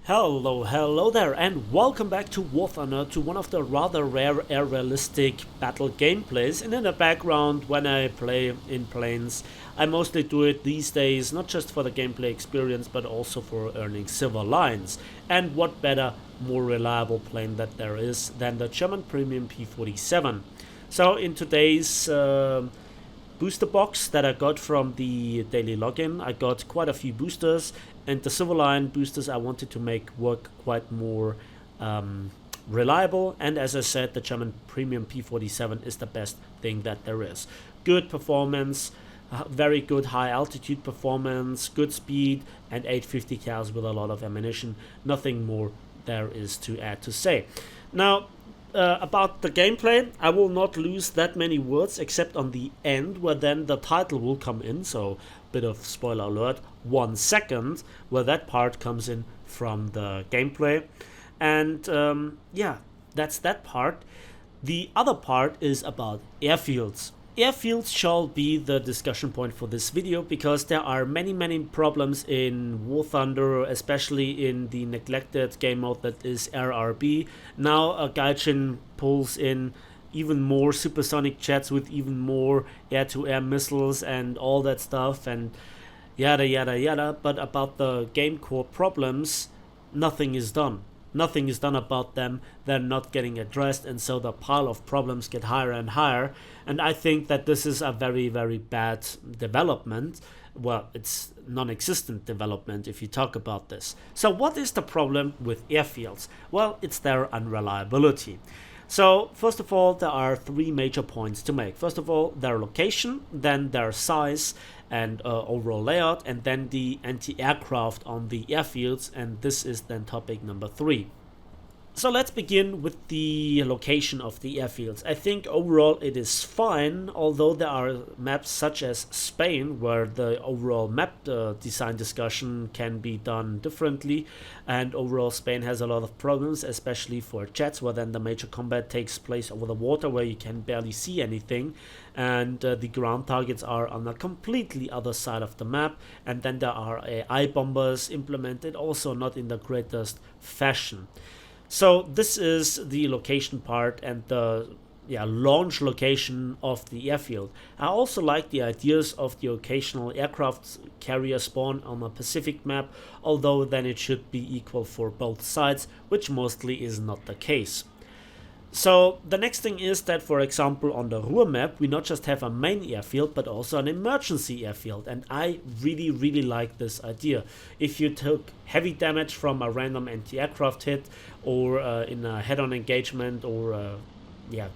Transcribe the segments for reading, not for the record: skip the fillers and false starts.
Hello there, and welcome back to War Thunder, to one of the rather rare air-realistic battle gameplays. And in the background, when I play in planes, I mostly do it these days, not just for the gameplay experience, but also for earning silver lines. And what better, more reliable plane that there is than the German premium P-47. So in today's booster box that I got from the daily login, I got quite a few boosters, and the Silverline boosters I wanted to make work quite more reliable. And as I said, the German premium P-47 is the best thing that there is. Good performance, very good high altitude performance, good speed, and 850 cals with a lot of ammunition. Nothing more there is to add to say. Now, about the gameplay, I will not lose that many words except on the end, where then the title will come in. So, bit of spoiler alert, 1 second, where that part comes in from the gameplay. And yeah, that's that part. The other part is about airfields. Airfields shall be the discussion point for this video, because there are many problems in War Thunder, especially in the neglected game mode that is RRB. Now a Gaijin pulls in even more supersonic jets with even more air-to-air missiles and all that stuff and yada, but about the game core problems, nothing is done. Nothing is done about them. They're not getting addressed, and so the pile of problems get higher and higher. And I think that this is a very bad development. Well, it's non-existent development if you talk about this. So what is the problem with airfields? Well, it's their unreliability. So first of all, there are 3 major points to make. First of all, their location, then their size and overall layout, and then the anti-aircraft on the airfields, and this is then topic number 3. So let's begin with the location of the airfields. I think overall it is fine, although there are maps such as Spain where the overall map design discussion can be done differently, and overall Spain has a lot of problems, especially for jets, where then the major combat takes place over the water where you can barely see anything, and the ground targets are on a completely other side of the map, and then there are AI bombers implemented also not in the greatest fashion. So this is the location part and the launch location of the airfield. I also like the ideas of the occasional aircraft carrier spawn on a Pacific map, although then it should be equal for both sides, which mostly is not the case. So the next thing is that, for example, on the Ruhr map, we not just have a main airfield, but also an emergency airfield. And I really like this idea. If you took heavy damage from a random anti-aircraft hit, or in a head-on engagement, or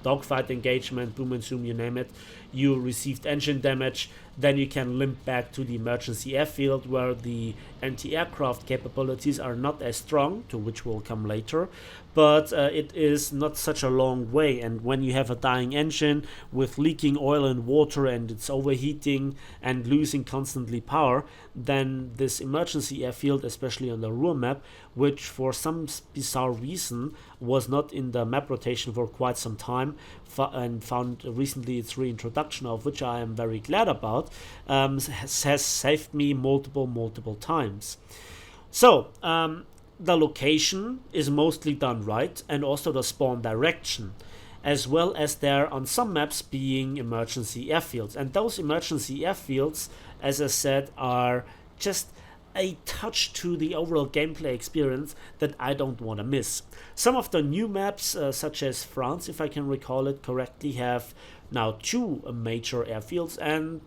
dogfight engagement, boom and zoom, you name it, you received engine damage, then you can limp back to the emergency airfield where the anti-aircraft capabilities are not as strong, to which we'll come later, but it is not such a long way. And when you have a dying engine with leaking oil and water and it's overheating and losing constantly power, then this emergency airfield, especially on the Ruhr map, which for some bizarre reason was not in the map rotation for quite some time, and found recently its reintroduction, of which I am very glad about, has saved me multiple times. So the location is mostly done right, and also the spawn direction, as well as there on some maps being emergency airfields. And those emergency airfields, as I said, are just a touch to the overall gameplay experience that I don't want to miss. Some of the new maps, such as France, if I can recall it correctly, have now 2 major airfields, and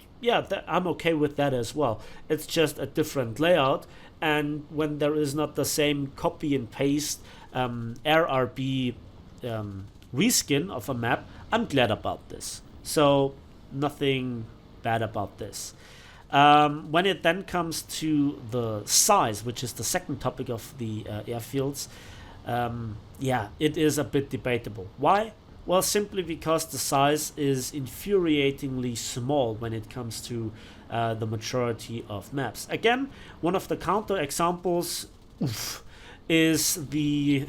I'm okay with that as well. It's just a different layout, and when there is not the same copy and paste RRB reskin of a map, I'm glad about this. So nothing bad about this. When it then comes to the size, which is the second topic of the airfields, it is a bit debatable. Why? Well, simply because the size is infuriatingly small when it comes to the majority of maps. Again, one of the counter examples is the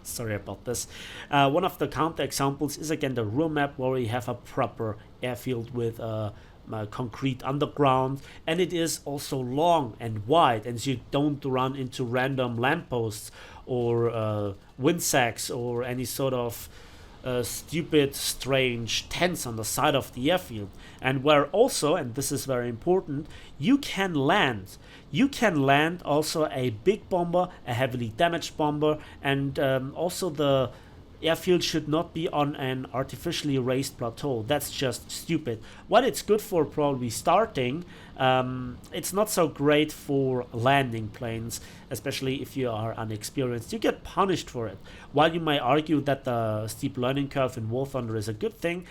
sorry about this. One of the counter examples is again the Ruhr map, where we have a proper airfield with concrete underground, and it is also long and wide, and you don't run into random lampposts or windsacks or any sort of stupid, strange tents on the side of the airfield. And where also, and this is very important, you can land. You can land also a big bomber, a heavily damaged bomber, and also the airfield should not be on an artificially raised plateau. That's just stupid. While it's good for probably starting, it's not so great for landing planes, especially if you are unexperienced. You get punished for it. While you may argue that the steep learning curve in War Thunder is a good thing,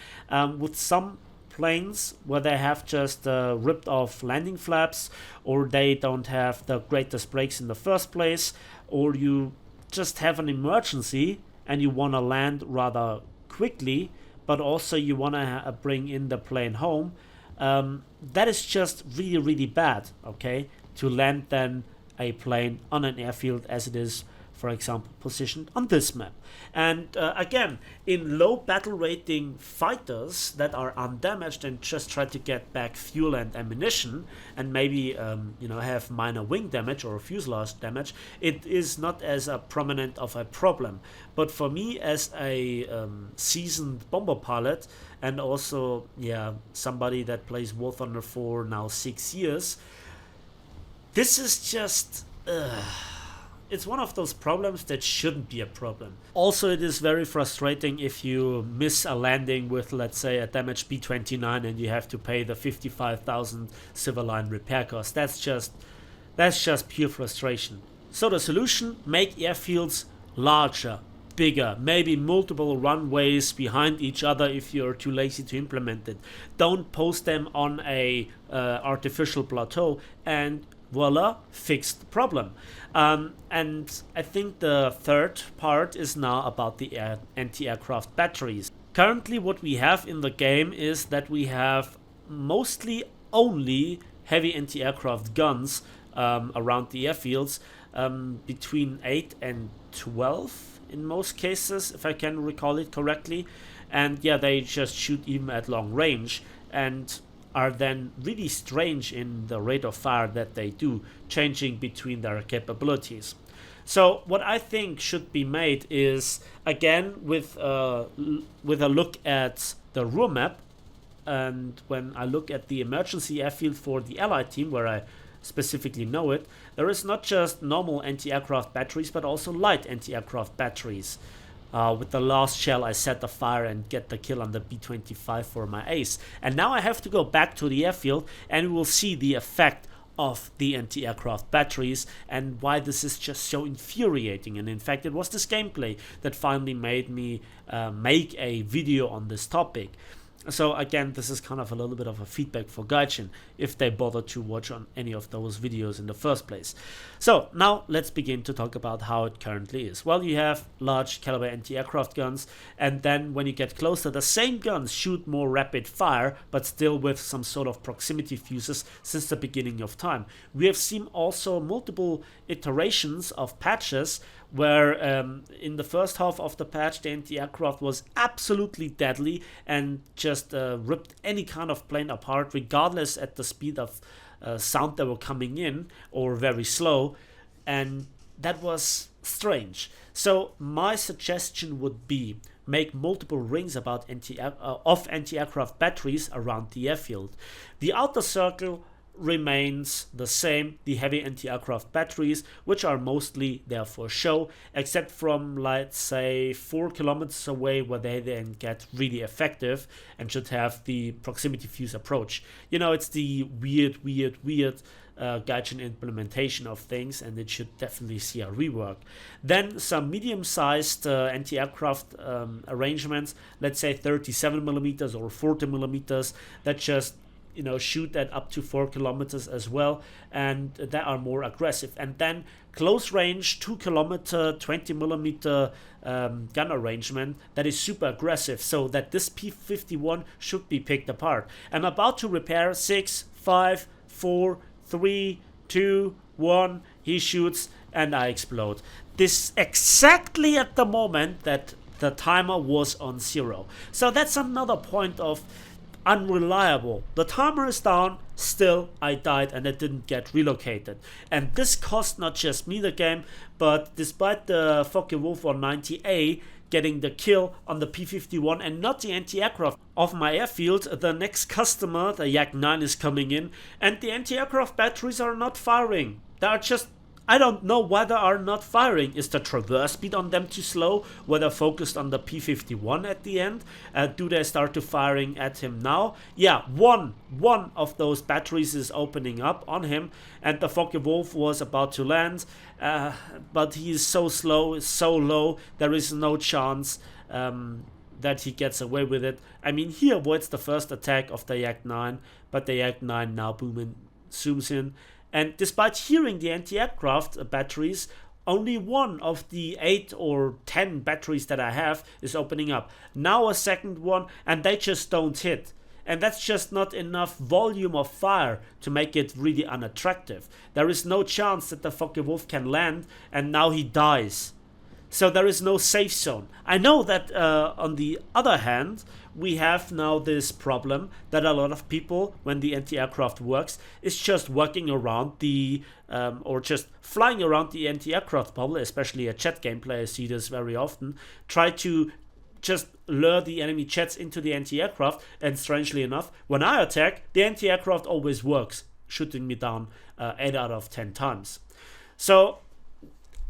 with some planes where they have just ripped off landing flaps, or they don't have the greatest brakes in the first place, or you just have an emergency and you want to land rather quickly, but also you want to bring in the plane home, that is just really, really bad, okay, to land then a plane on an airfield as it is, for example, positioned on this map. And again, in low battle rating fighters that are undamaged and just try to get back fuel and ammunition, and maybe have minor wing damage or fuselage damage, it is not as prominent of a problem. But for me, as a seasoned bomber pilot, and also somebody that plays War Thunder for now 6 years, this is just it's one of those problems that shouldn't be a problem. Also, it is very frustrating if you miss a landing with, let's say, a damaged B-29 and you have to pay the 55,000 Silver Line repair cost. That's just pure frustration. So the solution: make airfields larger, bigger, maybe multiple runways behind each other if you're too lazy to implement it. Don't post them on a artificial plateau, and voila, fixed the problem. And I think the third part is now about the anti-aircraft batteries. Currently what we have in the game is that we have mostly only heavy anti-aircraft guns around the airfields, between 8 and 12 in most cases, if I can recall it correctly. And they just shoot even at long range, and are then really strange in the rate of fire that they do, changing between their capabilities. So what I think should be made is, again, with a look at the Ruhr map, and when I look at the emergency airfield for the Allied team, where I specifically know it, there is not just normal anti-aircraft batteries, but also light anti-aircraft batteries. With the last shell, I set the fire and get the kill on the B-25 for my ace. And now I have to go back to the airfield, and we will see the effect of the anti-aircraft batteries and why this is just so infuriating. And in fact, it was this gameplay that finally made me make a video on this topic. So again, this is kind of a little bit of a feedback for Gaijin, if they bother to watch on any of those videos in the first place. So now let's begin to talk about how it currently is. Well, you have large caliber anti-aircraft guns, and then when you get closer, the same guns shoot more rapid fire, but still with some sort of proximity fuses since the beginning of time. We have seen also multiple iterations of patches where in the first half of the patch, the anti-aircraft was absolutely deadly and just ripped any kind of plane apart, regardless at the speed of sound they were coming in, or very slow, and that was strange. So my suggestion would be make multiple rings about anti-aircraft batteries around the airfield. The outer circle remains the same, the heavy anti-aircraft batteries, which are mostly there for show, except from, let's say, 4 kilometers away, where they then get really effective and should have the proximity fuse approach. It's the weird Gaijin implementation of things, and it should definitely see a rework. Then some medium-sized anti-aircraft arrangements, let's say 37 millimeters or 40 millimeters, that just shoot at up to 4 kilometers as well, and that are more aggressive. And then close range 2 kilometer 20 millimeter gun arrangement that is super aggressive, so that this P-51 should be picked apart. I'm about to repair. 6, 5, 4, 3, 2, 1, he shoots and I explode. This exactly at the moment that the timer was on 0. So that's another point of unreliable. The timer is down, still I died and I didn't get relocated. And this cost not just me the game, but despite the Focke-Wulf 190A getting the kill on the P-51 and not the anti-aircraft of my airfield, the next customer, the Yak-9, is coming in and the anti-aircraft batteries are not firing. They are just, I don't know why they are not firing. Is the traverse speed on them too slow? Were they focused on the P-51 at the end? Do they start to firing at him now? Yeah, one of those batteries is opening up on him, and the Focke-Wulf was about to land, but he is so slow, so low, there is no chance that he gets away with it. I mean, he avoids the first attack of the Yak-9, but the Yak-9 now zooms in. And despite hearing the anti-aircraft batteries, only one of the 8 or 10 batteries that I have is opening up. Now a second one, and they just don't hit. And that's just not enough volume of fire to make it really unattractive. There is no chance that the Focke-Wulf can land, and now he dies. So there is no safe zone. I know that on the other hand, we have now this problem that a lot of people, when the anti-aircraft works, is just working around the, or just flying around the anti-aircraft bubble, especially a jet gameplay, I see this very often, try to just lure the enemy jets into the anti-aircraft, and strangely enough, when I attack, the anti-aircraft always works, shooting me down 8 out of 10 times. So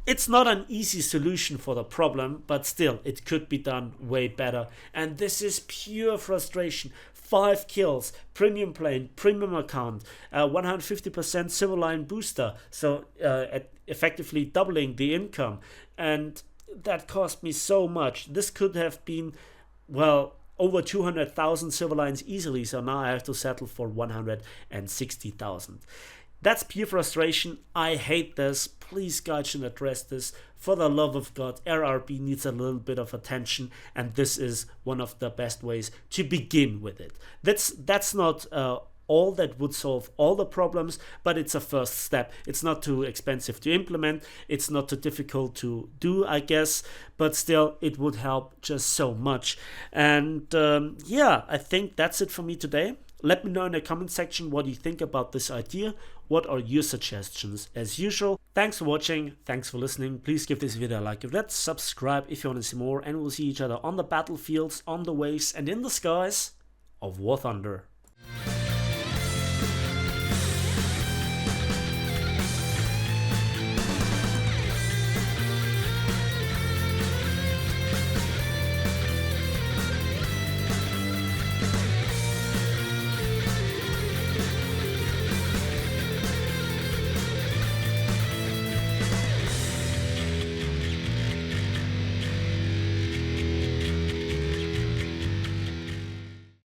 it's not an easy solution for the problem, but still, it could be done way better. And this is pure frustration. 5 kills, premium plane, premium account, 150% civil line booster, so effectively doubling the income. And that cost me so much. This could have been, well, over 200,000 civil lines easily, so now I have to settle for 160,000. That's pure frustration. I hate this. Please, God should address this. For the love of God, RRB needs a little bit of attention, and this is one of the best ways to begin with it. That's not all that would solve all the problems, but it's a first step. It's not too expensive to implement. It's not too difficult to do, I guess, but still, it would help just so much. And yeah, I think that's it for me today. Let me know in the comment section what you think about this idea. What are your suggestions? As usual, thanks for watching, thanks for listening. Please give this video a like if that's, subscribe if you want to see more, and we'll see each other on the battlefields, on the waves, and in the skies of War Thunder.